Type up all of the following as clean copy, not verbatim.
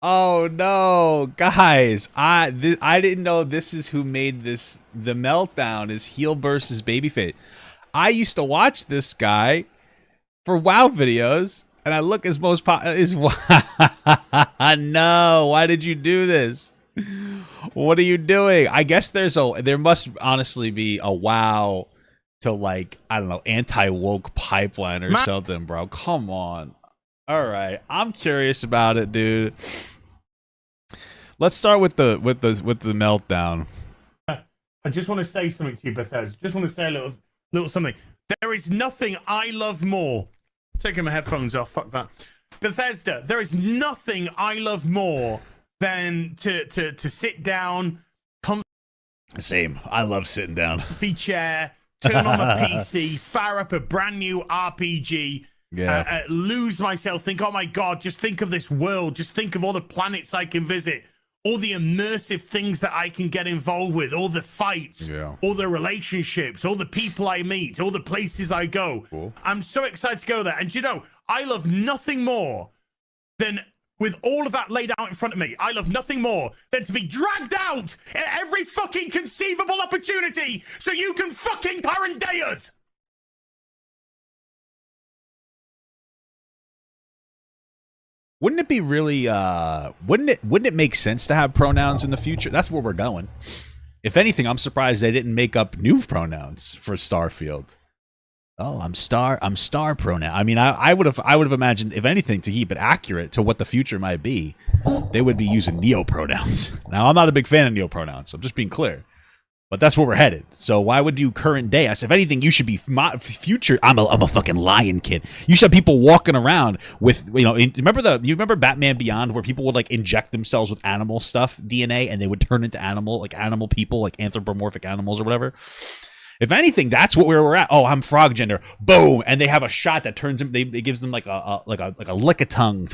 Oh no, guys! I didn't know this is who made this. The meltdown is Heel versus Babyface. I used to watch this guy for WoW videos, and I look his most is no. Why did you do this? What are you doing? I guess there must honestly be a WoW to like I don't know anti-woke pipeline or something, bro. Come on. All right, I'm curious about it, dude. Let's start with the meltdown. I just want to say something to you, Bethesda. Just want to say a little something. There is nothing I love more. Taking my headphones off. Fuck that. Bethesda. There is nothing I love more than to sit down. Same. I love sitting down. Comfy chair. Turn on my PC. Fire up a brand new RPG. Yeah. Lose myself. Think, oh my god. Just think of this world. Just think of all the planets I can visit. All the immersive things that I can get involved with, all the fights, all the relationships, all the people I meet, all the places I go. Cool. I'm so excited to go there. And you know, I love nothing more than, with all of that laid out in front of me, I love nothing more than to be dragged out at every fucking conceivable opportunity so you can fucking current day us. Wouldn't it be really wouldn't it make sense to have pronouns in the future? That's where we're going. If anything, I'm surprised they didn't make up new pronouns for Starfield. Oh, I'm star pronoun. I mean, I would have imagined, if anything, to keep it accurate to what the future might be, they would be using neo pronouns. Now, I'm not a big fan of neo pronouns. I'm just being clear. But that's where we're headed. So why would you current day? I said, if anything, you should be future. I'm a fucking lion kid. You should have people walking around with, you know, you remember Batman Beyond, where people would like inject themselves with animal stuff, DNA, and they would turn into animal people, like anthropomorphic animals or whatever. If anything, that's what where we're at. Oh, I'm frog gender. Boom, and they have a shot that turns them. It gives them like a lick a tongue.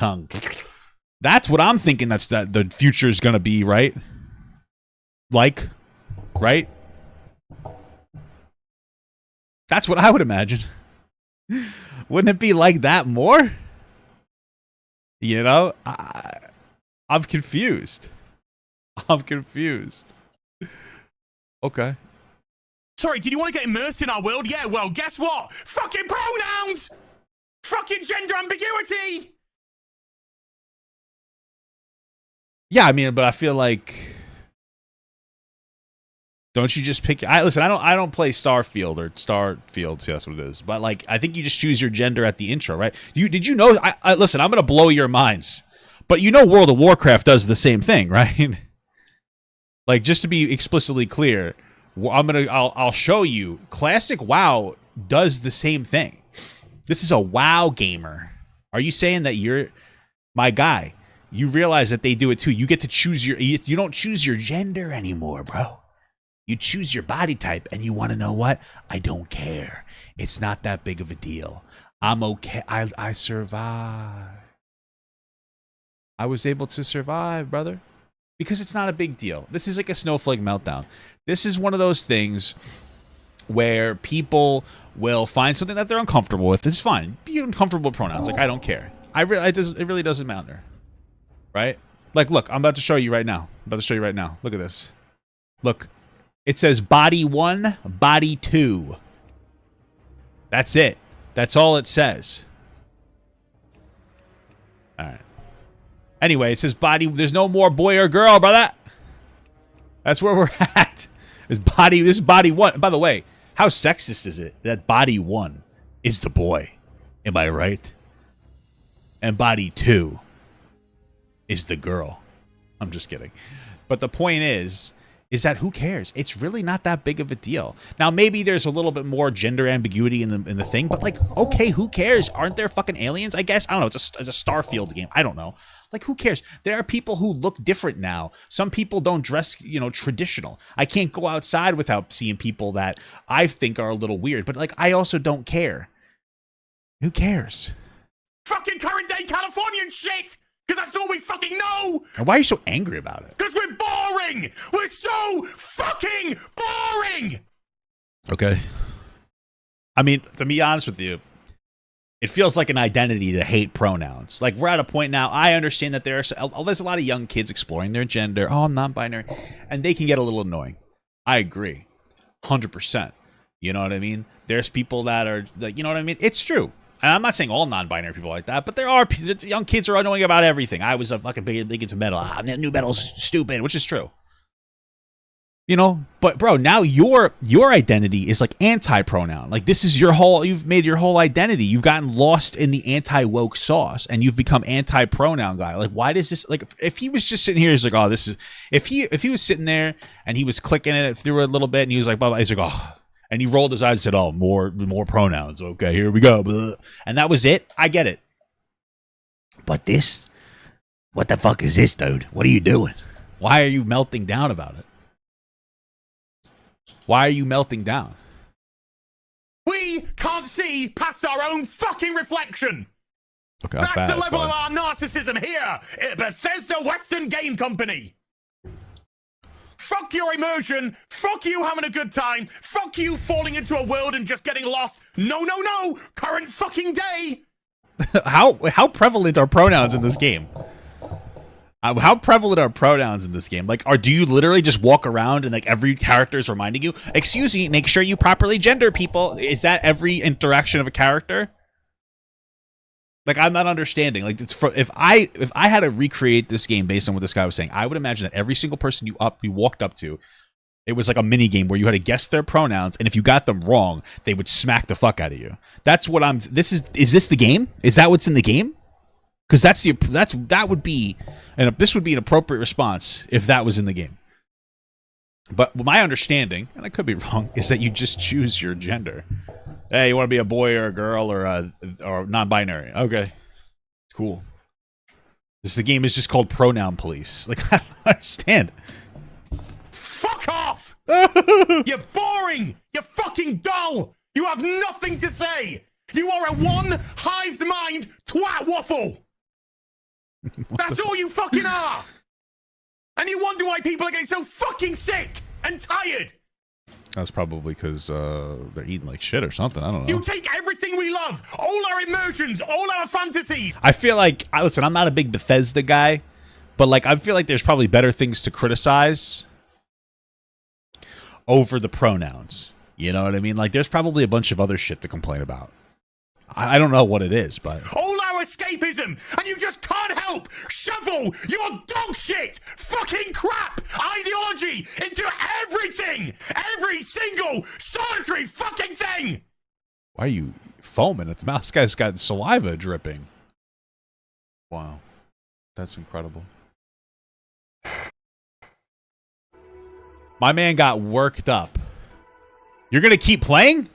That's what I'm thinking. That the future is gonna be, right? Like. Right? That's what I would imagine. Wouldn't it be like that more? You know? I'm confused. I'm confused. Okay. Sorry, did you want to get immersed in our world? Yeah, well, guess what? Fucking pronouns! Fucking gender ambiguity! Yeah, I mean, but I feel like... Don't you just pick? Listen. I don't play Starfield or Starfield. See, that's what it is. But like, I think you just choose your gender at the intro, right? Did you know? Listen. I'm gonna blow your minds, but you know, World of Warcraft does the same thing, right? Like, just to be explicitly clear, I'll show you. Classic WoW does the same thing. This is a WoW gamer. Are you saying that you're my guy? You realize that they do it too. You get to choose you don't choose your gender anymore, bro. You choose your body type, and you want to know what? I don't care. It's not that big of a deal. I'm okay. I survived. I was able to survive, brother. Because it's not a big deal. This is like a snowflake meltdown. This is one of those things where people will find something that they're uncomfortable with. This is fine. Be uncomfortable with pronouns. Like, I don't care. It really doesn't matter. Right? Like, look, I'm about to show you right now. Look at this. Look. It says body 1, body 2. That's it. That's all it says. All right. Anyway, it says body. There's no more boy or girl, brother. That's where we're at. This is body 1. By the way, how sexist is it that body 1 is the boy? Am I right? And body 2 is the girl. I'm just kidding. But the point is that who cares? It's really not that big of a deal. Now, maybe there's a little bit more gender ambiguity in the thing, but like, okay, who cares? Aren't there fucking aliens? I guess. I don't know. It's a Starfield game. I don't know. Like, who cares? There are people who look different now. Some people don't dress, you know, traditional. I can't go outside without seeing people that I think are a little weird, but like, I also don't care. Who cares? Fucking current day Californian shit! Because that's all we fucking know! And why are you so angry about it? Because we're boring! We're so fucking boring! Okay. I mean, to be honest with you, It feels like an identity to hate pronouns. Like, we're at a point now, I understand that there's a lot of young kids exploring their gender. Oh, I'm non-binary. And they can get a little annoying. I agree. 100%. You know what I mean? There's people that are, like, you know what I mean? It's true. And I'm not saying all non-binary people like that, but there are young kids are annoying about everything. I was a fucking big into metal. New metal's stupid, which is true. You know, but bro, now your identity is like anti-pronoun. Like, this is you've made your whole identity. You've gotten lost in the anti-woke sauce and you've become anti-pronoun guy. Like, why does this, like, if he was just sitting here, he's like, oh, this is, if he was sitting there and he was clicking it through a little bit and he was like, blah, blah, he's like, oh, and he rolled his eyes and said, oh, more pronouns. Okay, here we go. Blah. And that was it. I get it. But this, what the fuck is this, dude? What are you doing? Why are you melting down about it? Why are you melting down? We can't see past our own fucking reflection. Okay, that's the level of our narcissism here at Bethesda Western Game Company. Fuck your immersion. Fuck you having a good time. Fuck you falling into a world and just getting lost. No, no, no. Current fucking day. How prevalent are pronouns in this game? How prevalent are pronouns in this game? Like, do you literally just walk around and like every character is reminding you, excuse me, make sure you properly gender people? Is that every interaction of a character? Like, I'm not understanding. Like, if I had to recreate this game based on what this guy was saying, I would imagine that every single person you walked up to, it was like a mini game where you had to guess their pronouns, and if you got them wrong, they would smack the fuck out of you. That's what I'm. Is this the game? Is that what's in the game? Because that would be, and this would be an appropriate response if that was in the game. But my understanding, and I could be wrong, is that you just choose your gender. Hey, you want to be a boy or a girl or non-binary? Okay, cool. The game is just called Pronoun Police. Like, I don't understand. Fuck off! You're boring. You're fucking dull. You have nothing to say. You are a one-hived mind twat waffle. That's all you fucking are. And you wonder why people are getting so fucking sick and tired. That's probably because they're eating like shit or something. I don't know. You take everything we love, all our emotions, all our fantasies. I feel like, listen, I'm not a big Bethesda guy, but like I feel like there's probably better things to criticize over the pronouns. You know what I mean? Like, there's probably a bunch of other shit to complain about. I don't know what it is, but all our escapism, and you just can't help shovel your dog shit fucking crap ideology into everything, every single solitary fucking thing. Why are you foaming at the mouth? This guy's got saliva dripping. Wow, that's incredible. My man got worked up. You're gonna keep playing?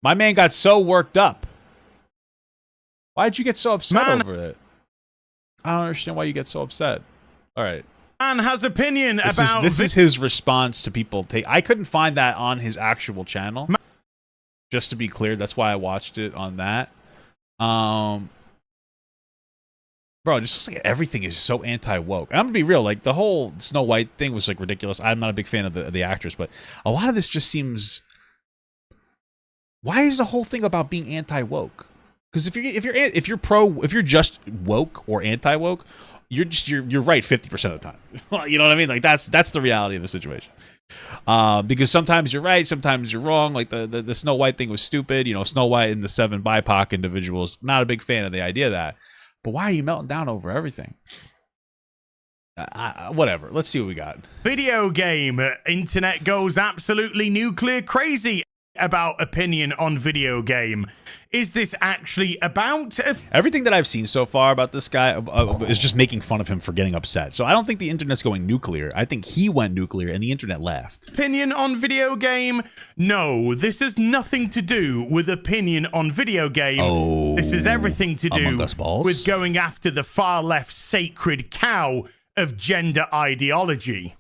My man got so worked up. Why'd you get so upset over it? I don't understand why you get so upset. All right. Man has opinion about... This is his response to people. I couldn't find that on his actual channel. Just to be clear, that's why I watched it on that. Bro, it just looks like everything is so anti-woke. And I'm gonna be real, like the whole Snow White thing was like ridiculous. I'm not a big fan of the actress, but a lot of this just seems... Why is the whole thing about being anti-woke? Because if you're just woke or anti-woke, you're right 50% of the time. You know what I mean? Like that's the reality of the situation. Because sometimes you're right, sometimes you're wrong. Like the Snow White thing was stupid. You know, Snow White and the 7 BIPOC individuals. Not a big fan of the idea of that. But why are you melting down over everything? Whatever. Let's see what we got. Video game. Internet goes absolutely nuclear crazy about opinion on video game. Is this actually about... Everything that I've seen so far about this guy is just making fun of him for getting upset. So I don't think the internet's going nuclear. I think he went nuclear and the internet left. Opinion on video game? No, this has nothing to do with opinion on video game. Oh, this is everything to do balls. With going after the far left sacred cow of gender ideology.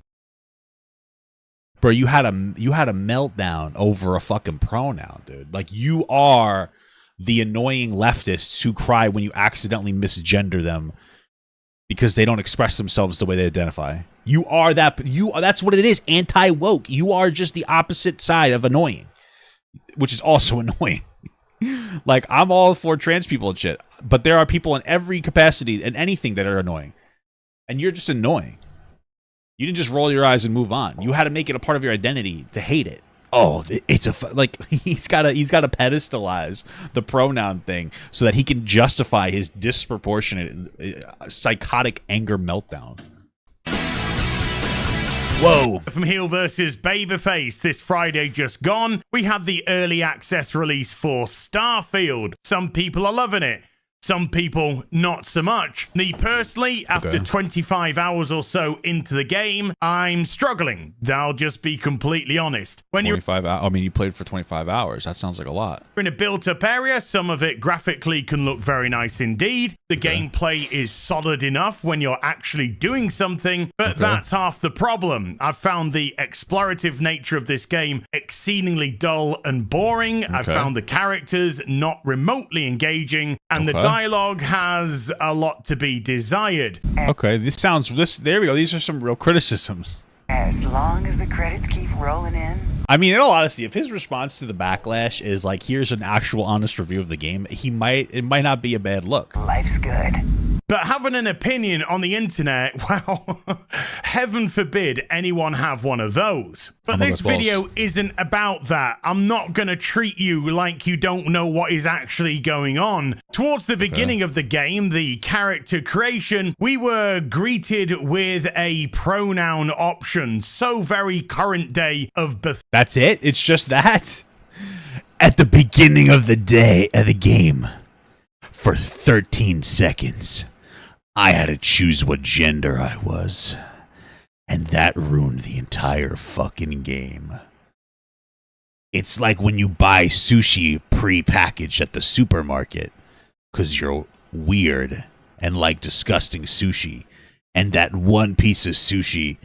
Bro, you had a meltdown over a fucking pronoun, dude. Like, you are the annoying leftists who cry when you accidentally misgender them because they don't express themselves the way they identify. You are that. That's what it is. Anti-woke. You are just the opposite side of annoying, which is also annoying. Like, I'm all for trans people and shit, but there are people in every capacity and anything that are annoying, and you're just annoying. You didn't just roll your eyes and move on. You had to make it a part of your identity to hate it. Oh, it's like he's got to pedestalize the pronoun thing so that he can justify his disproportionate, psychotic anger meltdown. Whoa. From Heel vs. Babyface, this Friday just gone, we had the early access release for Starfield. Some people are loving it. Some people, not so much. Me personally, after 25 hours or so into the game, I'm struggling. I'll just be completely honest. When 25 hours? I mean, you played for 25 hours. That sounds like a lot. You're in a built-up area, some of it graphically can look very nice indeed. The gameplay is solid enough when you're actually doing something, but that's half the problem. I've found the explorative nature of this game exceedingly dull and boring. I've found the characters not remotely engaging, and the dialogue has a lot to be desired. Okay, there we go. These are some real criticisms. As long as the credits keep rolling in. I mean, in all honesty, if his response to the backlash is like, here's an actual honest review of the game, it might not be a bad look. Life's good. But having an opinion on the internet, well, heaven forbid anyone have one of those. But this video isn't about that. I'm not going to treat you like you don't know what is actually going on. Towards the beginning of the game, the character creation, we were greeted with a pronoun option. So very current day of Bethesda. That's it? It's just that? At the beginning of the game, for 13 seconds, I had to choose what gender I was. And that ruined the entire fucking game. It's like when you buy sushi pre-packaged at the supermarket because you're weird and like disgusting sushi. And that one piece of sushi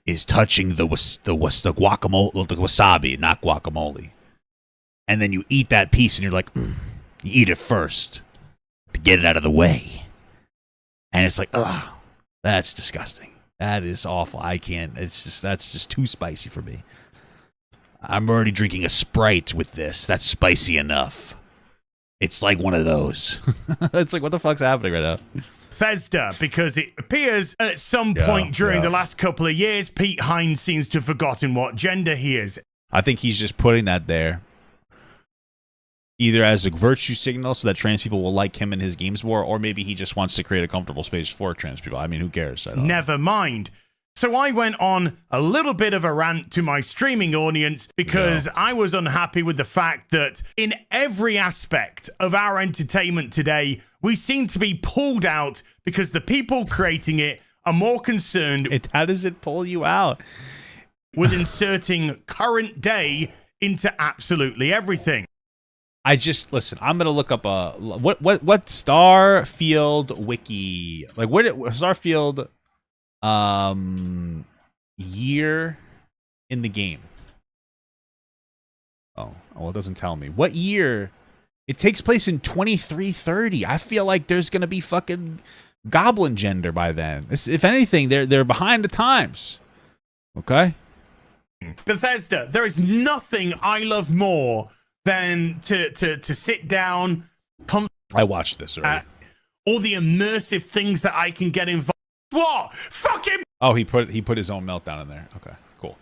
is touching the guacamole, the wasabi, not guacamole. And then you eat that piece and you're like, you eat it first to get it out of the way. And it's like, ugh, that's disgusting. That is awful. I can't. That's just too spicy for me. I'm already drinking a Sprite with this. That's spicy enough. It's like one of those. It's like, what the fuck's happening right now? Bethesda, because it appears at some point during the last couple of years, Pete Hines seems to have forgotten what gender he is. I think he's just putting that there either as a virtue signal so that trans people will like him in his games more, or maybe he just wants to create a comfortable space for trans people. I mean, who cares? Never mind. So I went on a little bit of a rant to my streaming audience because I was unhappy with the fact that in every aspect of our entertainment today, we seem to be pulled out because the people creating it are more concerned. How does it pull you out? With inserting current day into absolutely everything. Listen, I'm going to look up what Starfield wiki, like Starfield year in the game. Oh, well, it doesn't tell me. What year? It takes place in 2330. I feel like there's going to be fucking goblin gender by then. If anything, they're behind the times. Okay? Bethesda, there is nothing I love more than to sit down. I watched this already. All the immersive things that I can get involved. What? Fucking. Oh, he put his own meltdown in there. Okay, cool.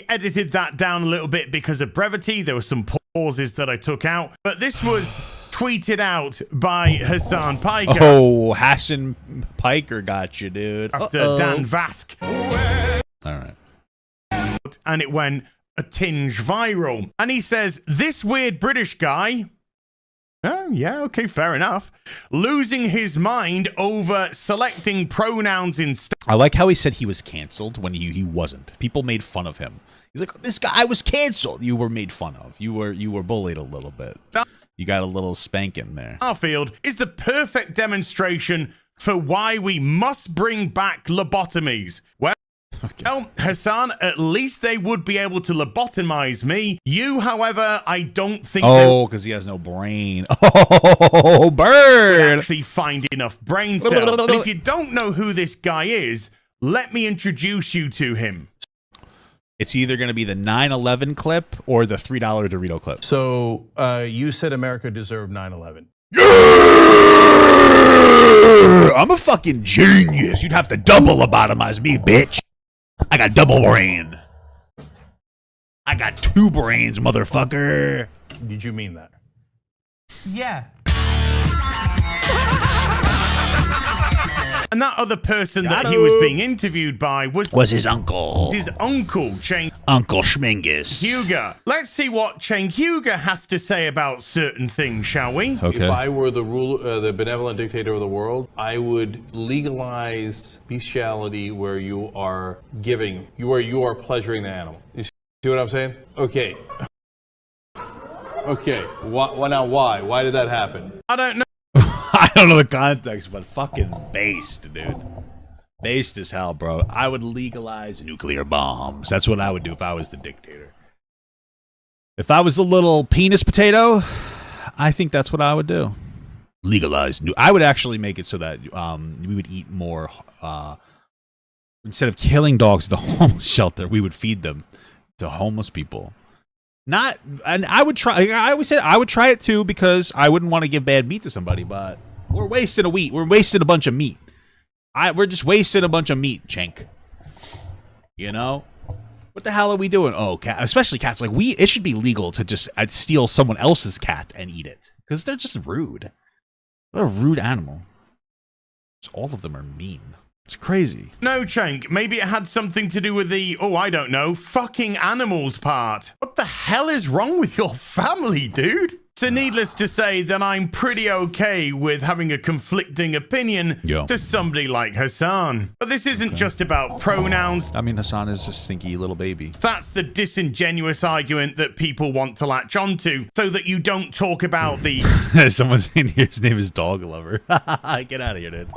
Edited that down a little bit because of brevity. There were some pauses that I took out, but this was tweeted out by Hassan Piker. Oh, Hassan Piker got you, dude. After Dan Vask. All right. And it went a tinge viral. And he says, this weird British guy, oh, yeah, okay, fair enough, losing his mind over selecting pronouns in... I like how he said he was canceled when he wasn't. People made fun of him. He's like, this guy was canceled. You were made fun of. You were bullied a little bit. You got a little spanking there. Starfield is the perfect demonstration for why we must bring back lobotomies. Well, Hassan, at least they would be able to lobotomize me. You, however, I don't think... Oh, because he has no brain. Oh, bird! Actually find enough brain cells. And if you don't know who this guy is, let me introduce you to him. It's either going to be the 9/11 clip or the $3 Dorito clip. So you said America deserved 9/11. I'm a fucking genius. You'd have to double lobotomize me, bitch. I got double brain. I got 2 brains, motherfucker. Did you mean that? Yeah. And that other person that he was being interviewed by was his uncle. His uncle, Cenk Uncle Schmingus. Huger. Let's see what Cenk Huger has to say about certain things, shall we? Okay. If I were the benevolent dictator of the world, I would legalize bestiality where you are giving, where you are pleasuring the animal. You see what I'm saying? Okay. Okay. Now why? Why did that happen? I don't know. I don't know the context, but fucking based, dude. Based as hell, bro. I would legalize nuclear bombs. That's what I would do if I was the dictator. If I was a little penis potato, I think that's what I would do. Legalize. I would actually make it so that we would eat more. Instead of killing dogs at the homeless shelter, we would feed them to homeless people. And I would try. I always say I would try it too because I wouldn't want to give bad meat to somebody. But we're wasting a wheat. We're wasting a bunch of meat. We're just wasting a bunch of meat, Cenk. You know, what the hell are we doing? Oh, cat, especially cats. Like it should be legal to just steal someone else's cat and eat it because they're just rude. What a rude animal. All of them are mean. It's crazy. No, Cenk. Maybe it had something to do with the, I don't know, fucking animals part. What the hell is wrong with your family, dude? So needless to say that I'm pretty okay with having a conflicting opinion to somebody like Hassan. But this isn't just about pronouns. I mean, Hassan is a stinky little baby. That's the disingenuous argument that people want to latch onto so that you don't talk about the... Someone's in here, his name is Dog Lover. Get out of here, dude.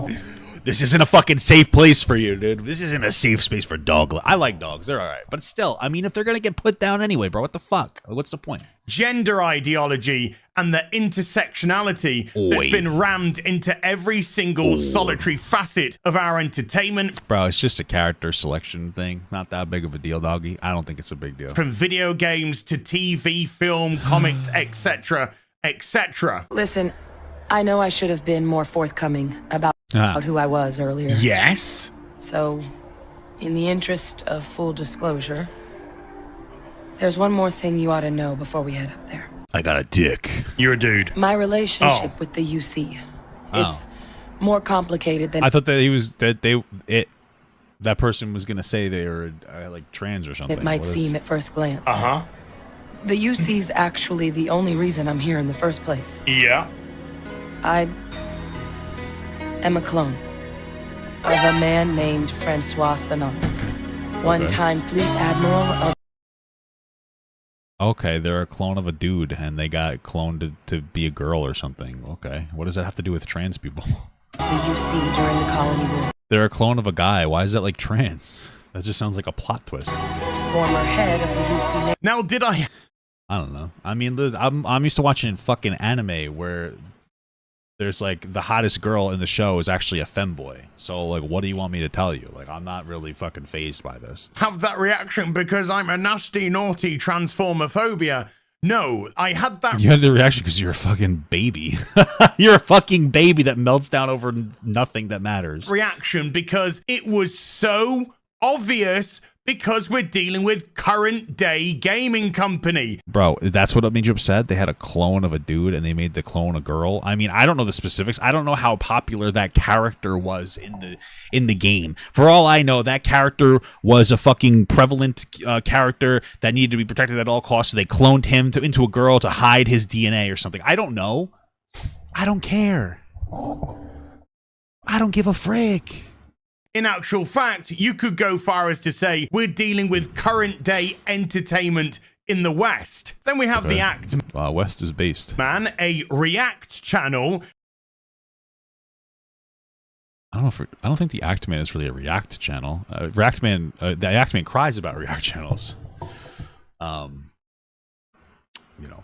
This isn't a fucking safe place for you, dude. This isn't a safe space for dog. I like dogs. They're all right. But still, I mean, if they're going to get put down anyway, bro, what the fuck? What's the point? Gender ideology and the intersectionality that's been rammed into every single solitary facet of our entertainment. Bro, it's just a character selection thing. Not that big of a deal, doggy. I don't think it's a big deal. From video games to TV, film, comics, etc., etc. Listen, I know I should have been more forthcoming about who I was earlier. Yes. So, in the interest of full disclosure, there's one more thing you ought to know before we head up there. I got a dick. You're a dude. My relationship with the UC. It's more complicated than... I thought that that person was gonna say they were like trans or something. It might seem at first glance. Uh-huh. The UC's actually the only reason I'm here in the first place. Yeah. I am a clone of a man named Francois Sanon, one-time fleet admiral of... Okay, they're a clone of a dude, and they got cloned to be a girl or something. Okay, what does that have to do with trans people? The UC during the Colony War. They're a clone of a guy. Why is that like trans? That just sounds like a plot twist. Former head of the UC... Now, did I don't know. I mean, I'm used to watching fucking anime where there's like the hottest girl in the show is actually a femboy. So like, what do you want me to tell you? Like, I'm not really fucking fazed by this. have that reaction because I'm a nasty, naughty transformophobia? No, I had that... You had the reaction because you're a fucking baby. You're a fucking baby that melts down over nothing that matters. reaction because it was so obvious because we're dealing with current day gaming company. Bro, that's what made you upset? They had a clone of a dude and they made the clone a girl? I mean, I don't know the specifics. I don't know how popular that character was in the game. For all I know, that character was a fucking prevalent character that needed to be protected at all costs. So they cloned him into a girl to hide his DNA or something. I don't know. I don't care. I don't give a frick. In actual fact, you could go far as to say we're dealing with current day entertainment in the West. Then we have the Act West is based. Man, a React channel. I don't think the Act Man is really a React channel. React Man, the Act Man cries about React channels. You know.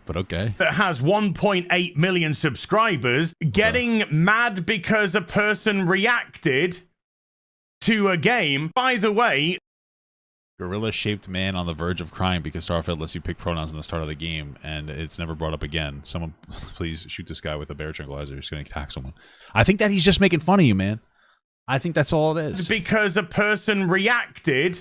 But okay. That has 1.8 million subscribers getting mad because a person reacted to a game. By the way, Gorilla-shaped man on the verge of crying because Starfield lets you pick pronouns in the start of the game, and it's never brought up again. Someone, please shoot this guy with a bear tranquilizer. He's going to attack someone. I think that he's just making fun of you, man. I think that's all it is. Because a person reacted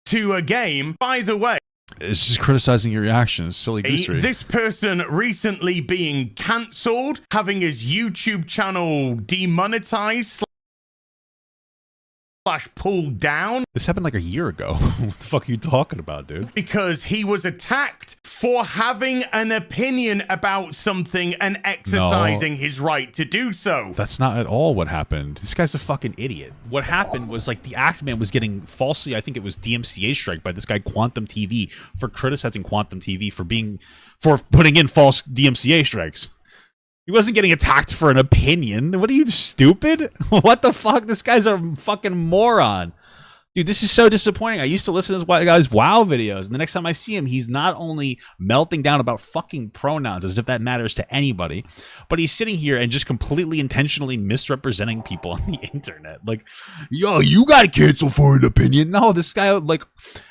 to a game. By the way, it's just criticizing your reaction. It's silly goosery. This person recently being cancelled, having his YouTube channel demonetized / pulled down. This happened like a year ago. What the fuck are you talking about, dude? Because he was attacked for having an opinion about something and exercising his right to do so. That's not at all what happened. This guy's a fucking idiot. What happened was like the Actman was getting falsely, I think it was DMCA strike by this guy Quantum TV for criticizing Quantum TV for putting in false DMCA strikes. He wasn't getting attacked for an opinion. What are you, stupid? What the fuck? This guy's a fucking moron. Dude, this is so disappointing. I used to listen to this guy's WoW videos, and the next time I see him, he's not only melting down about fucking pronouns, as if that matters to anybody, but he's sitting here and just completely intentionally misrepresenting people on the internet. Like, yo, you got canceled for an opinion. No, this guy, like,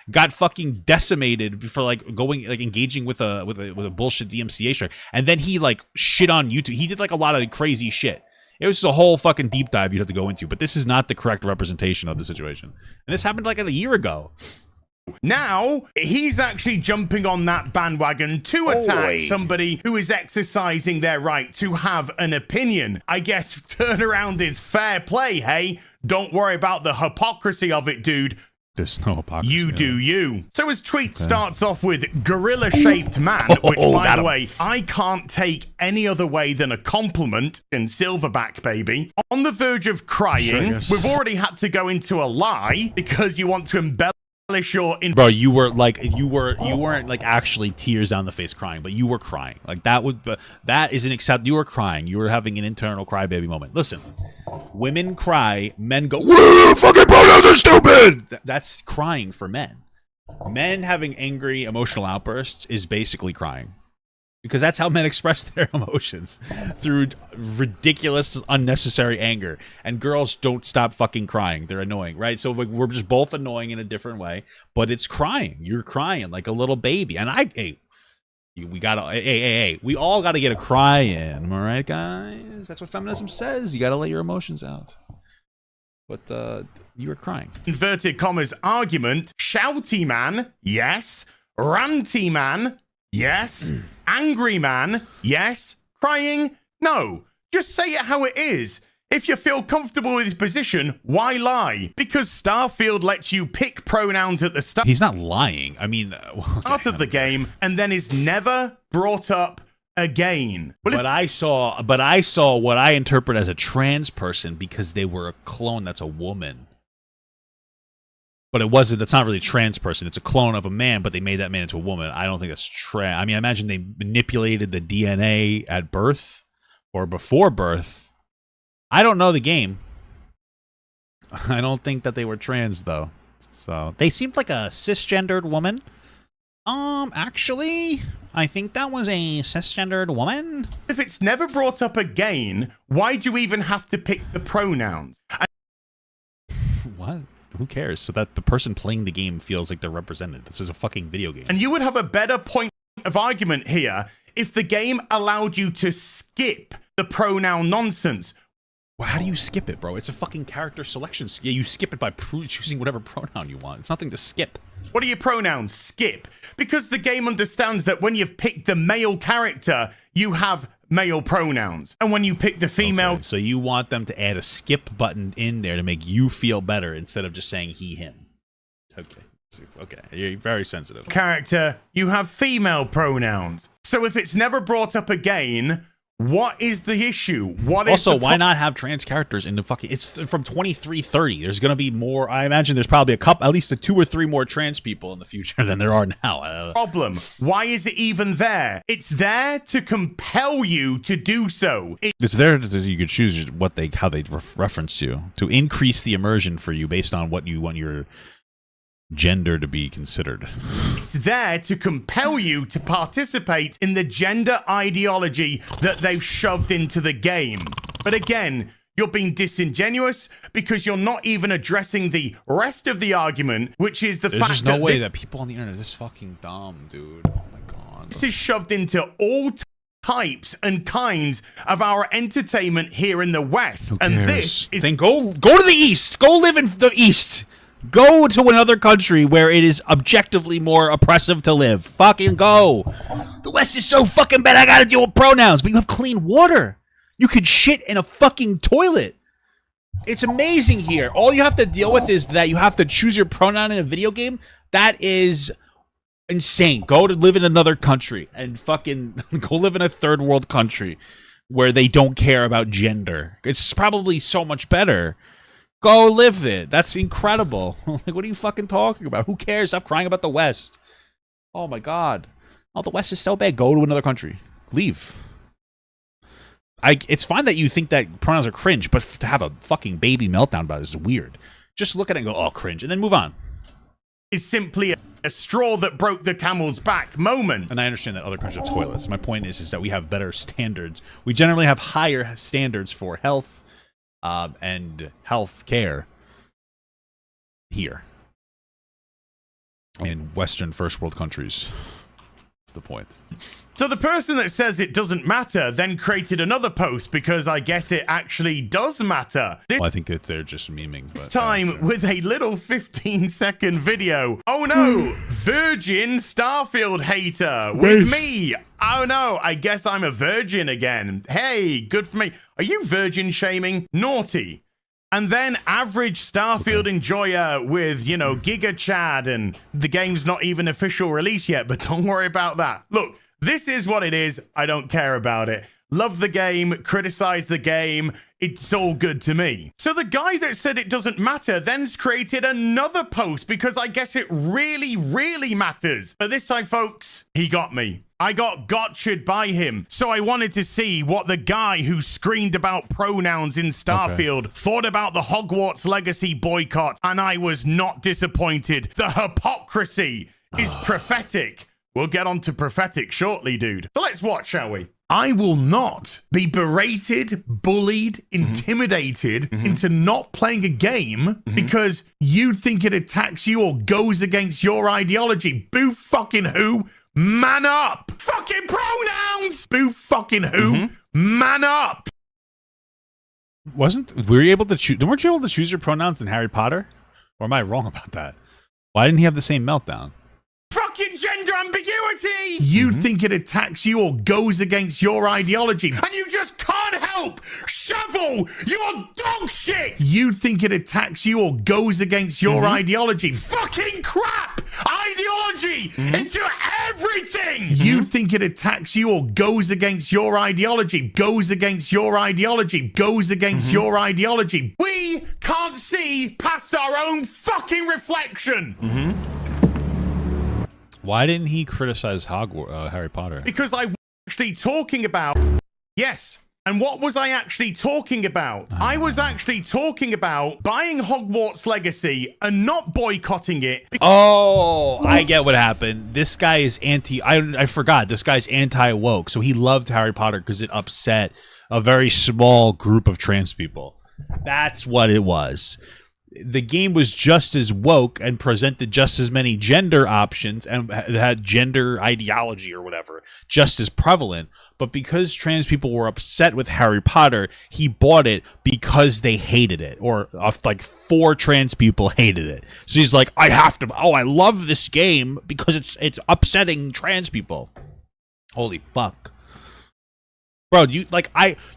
got fucking decimated for, like, engaging with a bullshit DMCA strike. And then he, like, shit on YouTube. He did, like, a lot of crazy shit. It was just a whole fucking deep dive you'd have to go into, but this is not the correct representation of the situation. And this happened like a year ago. Now, he's actually jumping on that bandwagon to attack somebody who is exercising their right to have an opinion. I guess turnaround is fair play, hey? Don't worry about the hypocrisy of it, dude. There's no hypocrisy. You do you. So his tweet starts off with gorilla-shaped man, which, by the way, I can't take any other way than a compliment in Silverback, baby. On the verge of crying, we've already had to go into a lie because you want to embellish your... Bro, you weren't like actually tears down the face crying, but you were crying. Like that isn't acceptable. You were crying. You were having an internal crybaby moment. Listen. Women cry, men go, fucking pronouns are stupid! That's crying for men. Men having angry emotional outbursts is basically crying. Because that's how men express their emotions. Through ridiculous, unnecessary anger. And girls don't stop fucking crying. They're annoying, right? So like, we're just both annoying in a different way. But it's crying. You're crying like a little baby. And we gotta, we all gotta get a cry in, am I right, guys? That's what feminism says. You gotta let your emotions out. But you were crying. Inverted commas argument. Shouty man, yes. Ranty man, yes. Angry man, yes. Crying, no. Just say it how it is. If you feel comfortable with his position, why lie? Because Starfield lets you pick pronouns at the start. He's not lying. I mean, start of the game, and then is never brought up again. But I saw what I interpret as a trans person because they were a clone that's a woman. But it wasn't. That's not really a trans person. It's a clone of a man, but they made that man into a woman. I don't think that's trans. I mean, I imagine they manipulated the DNA at birth or before birth. I don't know the game. I don't think that they were trans, though. So they seemed like a cisgendered woman. Actually, I think that was a cisgendered woman. If it's never brought up again, why do you even have to pick the pronouns? What? Who cares? So that the person playing the game feels like they're represented. This is a fucking video game. And you would have a better point of argument here if the game allowed you to skip the pronoun nonsense. Well, how do you skip it, bro? It's a fucking character selection. Yeah, you skip it by choosing whatever pronoun you want. It's nothing to skip. What are your pronouns? Skip. Because the game understands that when you've picked the male character, you have male pronouns. And when you pick the female... Okay, so you want them to add a skip button in there to make you feel better instead of just saying he, him. Okay. Okay, you're very sensitive. Character, you have female pronouns. So if it's never brought up again... What is the issue? What also, is why not have trans characters in the fucking... It's from 2330. There's going to be more... I imagine there's probably at least 2 or 3 more trans people in the future than there are now. Problem. Why is it even there? It's there to compel you to do so. It's there that you could choose how they reference you. To increase the immersion for you based on what you want your gender to be considered. It's there to compel you to participate in the gender ideology that they've shoved into the game. But again, You're being disingenuous because you're not even addressing the rest of the argument, which is the There's fact just no that way that people on the internet are this fucking dumb, dude. Oh my god. this is shoved into all types and kinds of our entertainment here in the West. And this is then go to the East. Go live in the East. Go to another country where it is objectively more oppressive to live. Fucking go. The West is so fucking bad. I gotta deal with pronouns, but you have clean water. You could shit in a fucking toilet. It's amazing here. All you have to deal with is that you have to choose your pronoun in a video game. That is insane. Go to live in another country and fucking go live in a third world country where they don't care about gender. It's probably so much better. Go live it. That's incredible. Like, what are you fucking talking about? Who cares? Stop crying about the West. Oh my god. Oh, the West is so bad. Go to another country. Leave. It's fine that you think that pronouns are cringe, but to have a fucking baby meltdown about it is weird. Just look at it and go, oh, cringe, and then move on. is simply a straw that broke the camel's back moment. And I understand that other countries have toilets. My point is that we have better standards. We generally have higher standards for health and health care here in Western first world countries. That's the point. So the person that says it doesn't matter then created another post because I guess it actually does matter. Well, I think that they're just memeing. This time with a little 15-second video. Oh no, virgin Starfield hater with me. Oh no, I guess I'm a virgin again. Hey, good for me. Are you virgin shaming? Naughty. And then average Starfield enjoyer with, you know, Giga Chad, and the game's not even official release yet, but don't worry about that. Look, this is what it is. I don't care about it. Love the game, criticize the game. It's all good to me. So the guy that said it doesn't matter then's created another post because I guess it really, really matters. But this time, folks, he got me. I got gotcha'd by him. So I wanted to see what the guy who screamed about pronouns in Starfield thought about the Hogwarts Legacy boycott, and I was not disappointed. The hypocrisy is prophetic. We'll get on to prophetic shortly, dude. So let's watch, shall we? I will not be berated, bullied, intimidated into not playing a game because you think it attacks you or goes against your ideology. Boo fucking who? Man up! Fucking pronouns! Boo fucking who? Man up! Were you able to choose? Weren't you able to choose your pronouns in Harry Potter? Or am I wrong about that? Why didn't he have the same meltdown? Fucking gender ambiguity! You think it attacks you or goes against your ideology, and you just can't help! Shovel! You're dog shit! You think it attacks you or goes against your ideology. Fucking crap! Ideology into everything! You think it attacks you or goes against your ideology, goes against your ideology, goes against your ideology. We can't see past our own fucking reflection! Why didn't he criticize Harry Potter? Because I was actually talking about... Yes. And what was I actually talking about? I was actually talking about buying Hogwarts Legacy and not boycotting it. Oh, I get what happened. This guy is I forgot. This guy's anti-woke. So he loved Harry Potter because it upset a very small group of trans people. That's what it was. The game was just as woke and presented just as many gender options and had gender ideology or whatever just as prevalent. But because trans people were upset with Harry Potter, he bought it because they hated it, or like 4 trans people hated it. So he's like, I have to. Oh, I love this game because it's upsetting trans people. Holy fuck. Bro,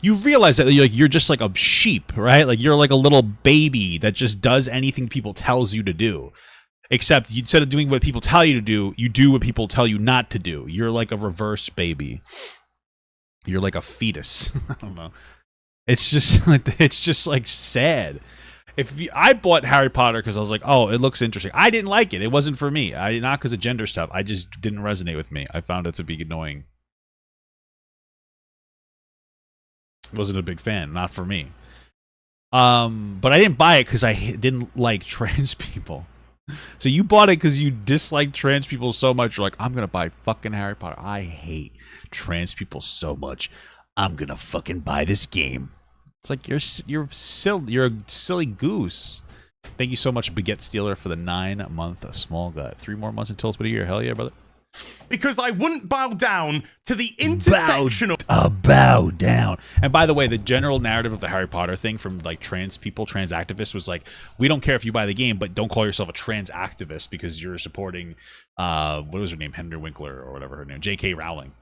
you realize that you're just like a sheep, right? Like you're like a little baby that just does anything people tells you to do. Except instead of doing what people tell you to do, you do what people tell you not to do. You're like a reverse baby. You're like a fetus. I don't know. It's just like sad. I bought Harry Potter because I was like, oh, it looks interesting. I didn't like it. It wasn't for me. Not because of gender stuff. I just didn't resonate with me. I found it to be annoying. Wasn't a big fan, not for me. But I didn't buy it because I didn't like trans people. So you bought it because you dislike trans people so much. You're like, I'm gonna buy fucking Harry Potter. I hate trans people so much. I'm gonna fucking buy this game. It's like you're a silly goose. Thank you so much, Baguette Stealer, for the 9-month small gut. 3 more months until it's been a year. Hell yeah, brother. Because I wouldn't bow down to the intersectional. Bow down. And by the way, the general narrative of the Harry Potter thing from like trans people, trans activists, was like, we don't care if you buy the game, but don't call yourself a trans activist because you're supporting, what was her name, Henry Winkler or whatever her name, J.K. Rowling.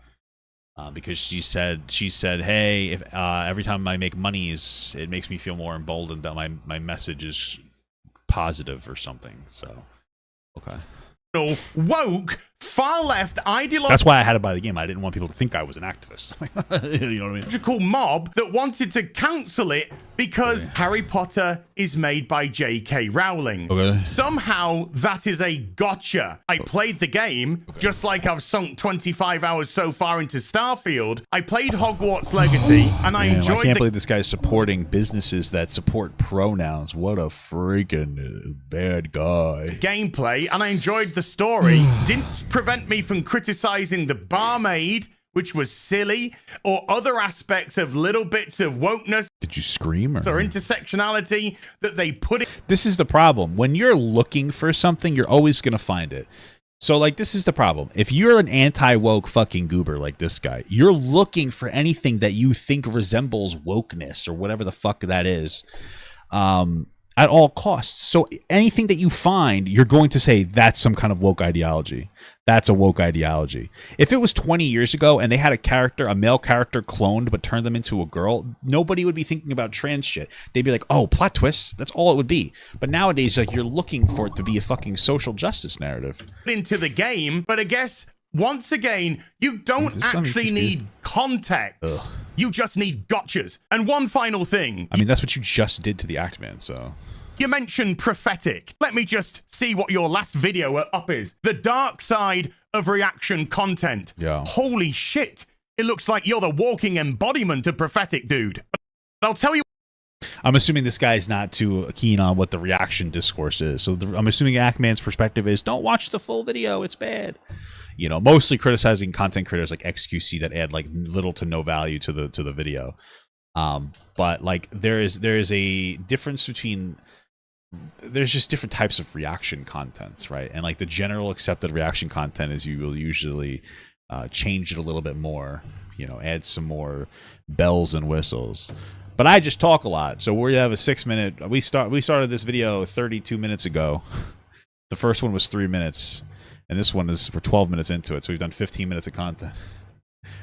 Because she said, hey, if every time I make money, it makes me feel more emboldened that my message is positive or something. So, okay. Woke, far left ideological. That's why I had to buy the game. I didn't want people to think I was an activist. You know what I mean? Mob that wanted to cancel it because Harry Potter is made by J.K. Rowling. Okay. Somehow that is a gotcha. I played the game, just like I've sunk 25 hours so far into Starfield. I played Hogwarts Legacy, and I enjoyed. I can't believe this guy's supporting businesses that support pronouns. What a freaking bad guy. Gameplay, and I enjoyed the story. Didn't prevent me from criticizing the barmaid, which was silly, or other aspects of little bits of wokeness. Did you scream? Or intersectionality that they put in. This is the problem. When you're looking for something, you're always going to find it. So, like, this is the problem. If you're an anti-woke fucking goober like this guy, you're looking for anything that you think resembles wokeness or whatever the fuck that is. At all costs. So anything that you find, you're going to say that's some kind of woke ideology. That's a woke ideology. If it was 20 years ago and they had a male character cloned but turned them into a girl, nobody would be thinking about trans shit. They'd be like, oh, plot twist. That's all it would be. But nowadays, like, you're looking for it to be a fucking social justice narrative. Into the game, but I guess once again, you don't actually need context. Ugh. You just need gotchas. And one final thing. I mean, that's what you just did to the Actman, so. You mentioned prophetic. Let me just see what your last video up is. The dark side of reaction content. Yeah. Holy shit. It looks like you're the walking embodiment of prophetic, dude. But I'll tell you. I'm assuming this guy's not too keen on what the reaction discourse is. So I'm assuming Actman's perspective is, don't watch the full video. It's bad. You know, mostly criticizing content creators like XQC that add like little to no value to the video. But like there is a difference between, there's just different types of reaction contents, right? And like the general accepted reaction content is you will usually change it a little bit more, you know, add some more bells and whistles. But I just talk a lot, so we have a 6-minute. We started this video 32 minutes ago. The first one was 3 minutes. And this one is, we're 12 minutes into it, so we've done 15 minutes of content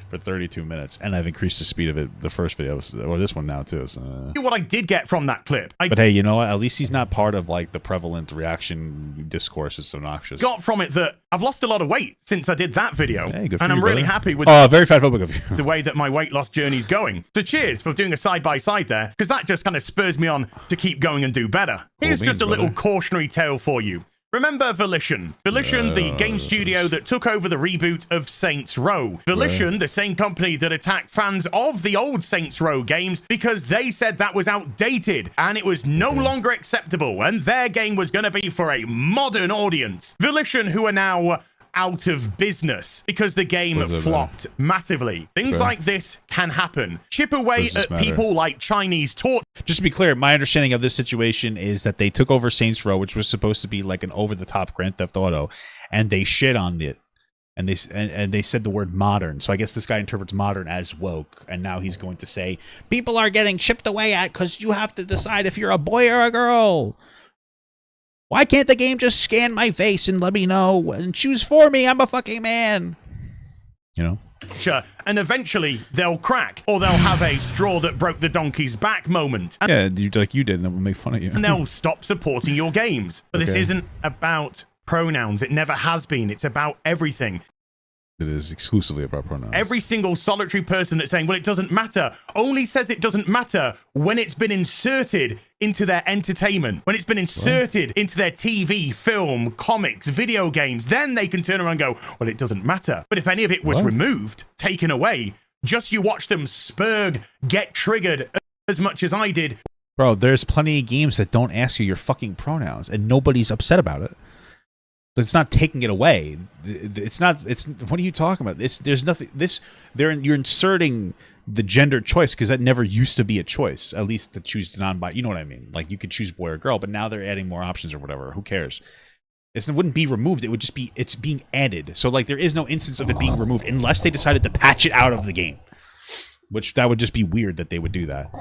for 32 minutes. And I've increased the speed of it, the first video, or this one now, too. So. What I did get from that clip. But hey, you know what? At least he's not part of, like, the prevalent reaction discourse. It's obnoxious. Got from it that I've lost a lot of weight since I did that video. Hey, good for and you, I'm really brother. happy with very fatphobic of you. the way that my weight loss journey's going. So cheers for doing a side-by-side there, because that just kind of spurs me on to keep going and do better. Here's just a little cautionary tale for you. Remember Volition? Volition, the game studio that took over the reboot of Saints Row. Volition, the same company that attacked fans of the old Saints Row games because they said that was outdated and it was no longer acceptable and their game was going to be for a modern audience. Volition, who are now out of business because the game flopped massively. Things like this can happen. Chip away at people like Chinese taught. Just to be clear, my understanding of this situation is that they took over Saints Row, which was supposed to be like an over-the-top Grand Theft Auto, and they shit on it. And they said the word modern. So I guess this guy interprets modern as woke, and now he's going to say, people are getting chipped away at because you have to decide if you're a boy or a girl. Why can't the game just scan my face and let me know and choose for me? I'm a fucking man. You know? Sure. And eventually they'll crack, or they'll have a straw that broke the donkey's back moment. And like you did, and we'll make fun of you. And they'll stop supporting your games. But this isn't about pronouns. It never has been. It's about everything. It is exclusively about pronouns. Every single solitary person that's saying, well, it doesn't matter, only says it doesn't matter when it's been inserted into their entertainment, when it's been inserted into their TV, film, comics, video games. Then they can turn around and go, well, it doesn't matter. But if any of it was removed, taken away, just you watch them spurg, get triggered as much as I did. Bro, there's plenty of games that don't ask you your fucking pronouns, and nobody's upset about it. It's not taking it away. It's not. It's what are you talking about? There's nothing. You're inserting the gender choice, because that never used to be a choice, at least to choose non-binary. You know what I mean? Like, you could choose boy or girl, but now they're adding more options or whatever. Who cares? It wouldn't be removed. It would just be, it's being added. So, like, there is no instance of it being removed unless they decided to patch it out of the game. Which, that would just be weird that they would do that.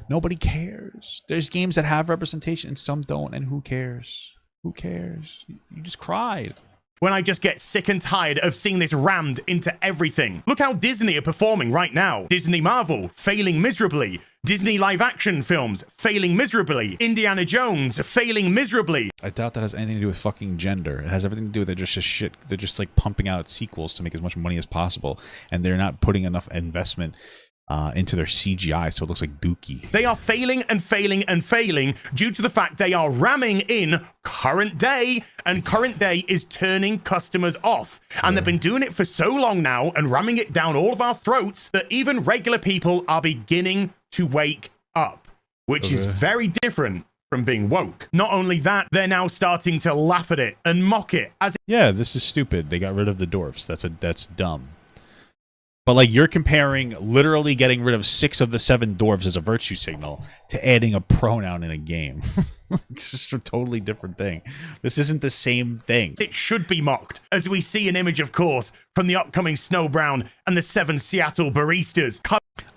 Nobody cares. There's games that have representation and some don't, and who cares? Who cares? You just cried. When I just get sick and tired of seeing this rammed into everything. Look how Disney are performing right now. Disney Marvel, failing miserably. Disney live-action films, failing miserably. Indiana Jones, failing miserably. I doubt that has anything to do with fucking gender. It has everything to do with they're just shit. They're just like pumping out sequels to make as much money as possible, and they're not putting enough investment into their CGI, so it looks like dookie. They are failing and failing and failing due to the fact they are ramming in current day, and current day is turning customers off. And they've been doing it for so long now and ramming it down all of our throats that even regular people are beginning to wake up, which is very different from being woke. Not only that, they're now starting to laugh at it and mock it as Yeah, this is stupid. They got rid of the dwarfs. That's dumb. But, like, you're comparing literally getting rid of 6 of the 7 dwarves as a virtue signal to adding a pronoun in a game. It's just a totally different thing. This isn't the same thing. it should be mocked, as we see an image, of course, from the upcoming Snow Brown and the 7 Seattle baristas.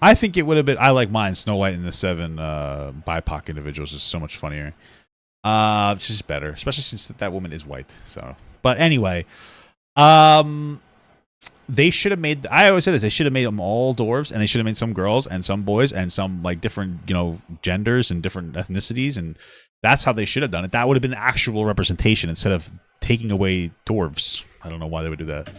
I think it would have been... I like mine. Snow White and the 7 BIPOC individuals is so much funnier. It's just better, especially since that woman is white. So, but anyway... They should have made... I always say this. They should have made them all dwarves, and they should have made some girls and some boys and some, like, different, you know, genders and different ethnicities, and that's how they should have done it. That would have been the actual representation instead of taking away dwarves. I don't know why they would do that.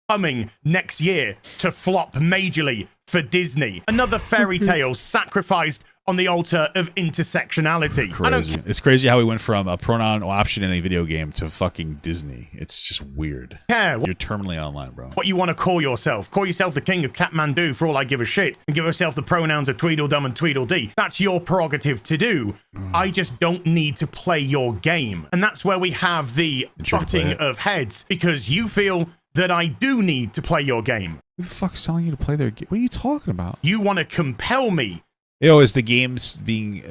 Coming next year to flop majorly for Disney. Another fairy tale sacrificed on the altar of intersectionality. Crazy. It's crazy how we went from a pronoun option in a video game to fucking Disney. It's just weird. Care You're terminally online, bro. what you want to call yourself. Call yourself the king of Kathmandu for all I give a shit, and give yourself the pronouns of Tweedledum and Tweedledee. That's your prerogative to do. I just don't need to play your game. And that's where we have the butting of heads, because you feel that I do need to play your game. Who the fuck's telling you to play their game? What are you talking about? You want to compel me Is the game's being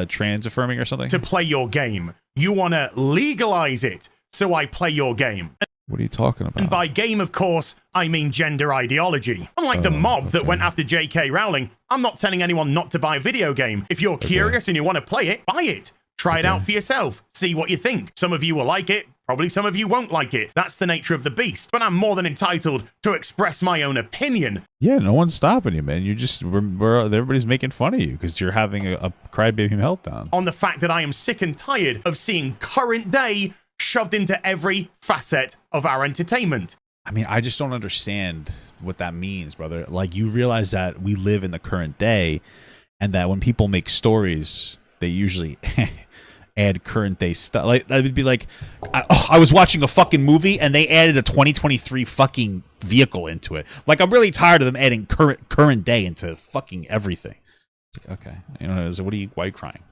trans affirming or something? to play your game. You want to legalize it so I play your game. What are you talking about? And by game, of course, I mean gender ideology. Unlike the mob that went after J.K. Rowling, I'm not telling anyone not to buy a video game. If you're curious and you want to play it, buy it. Try it out for yourself. See what you think. Some of you will like it. Probably some of you won't like it. That's the nature of the beast. But I'm more than entitled to express my own opinion. Yeah, no one's stopping you, man. You're just... everybody's making fun of you because you're having a crybaby meltdown. On the fact that I am sick and tired of seeing current day shoved into every facet of our entertainment. I mean, I just don't understand what that means, brother. Like, you realize that we live in the current day and that when people make stories, they usually... add current day stuff. Like, that would be like, I was watching a fucking movie and they added a 2023 fucking vehicle into it. Like, I'm really tired of them adding current day into fucking everything. Like, okay, you know, so why are you crying?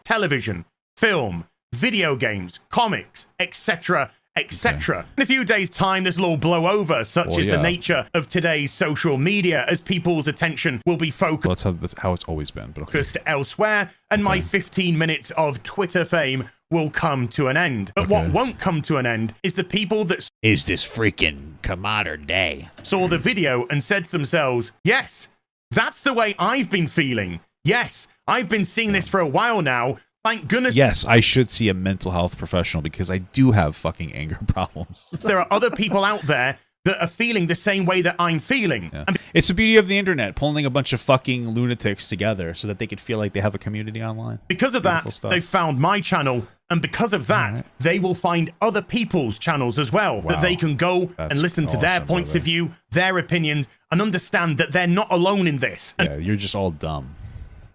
Television, film, video games, comics, etc., etc. In a few days' time, this will all blow over. Such is the nature of today's social media, as people's attention will be focused. Well, that's how it's always been. But okay. Elsewhere, and my 15 minutes of Twitter fame will come to an end. But what won't come to an end is the people that is this freaking modern day saw the video and said to themselves, yes, that's the way I've been feeling. Yes, I've been seeing this for a while now. Thank goodness. Yes, I should see a mental health professional because I do have fucking anger problems. There are other people out there that are feeling the same way that I'm feeling. Yeah. It's the beauty of the internet, pulling a bunch of fucking lunatics together so that they could feel like they have a community online. Because of that, they found my channel, and because of that, they will find other people's channels as well, that they can go and listen to their points of view, their opinions, and understand that they're not alone in this. Yeah, you're just all dumb.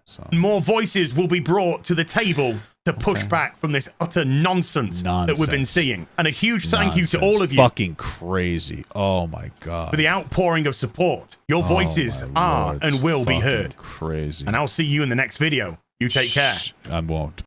So. More voices will be brought to the table to push back from this utter nonsense that we've been seeing. And a huge thank you to all of you. Fucking crazy. Oh my God. For the outpouring of support. Your voices are and will be heard. Crazy. And I'll see you in the next video. You take care. I won't.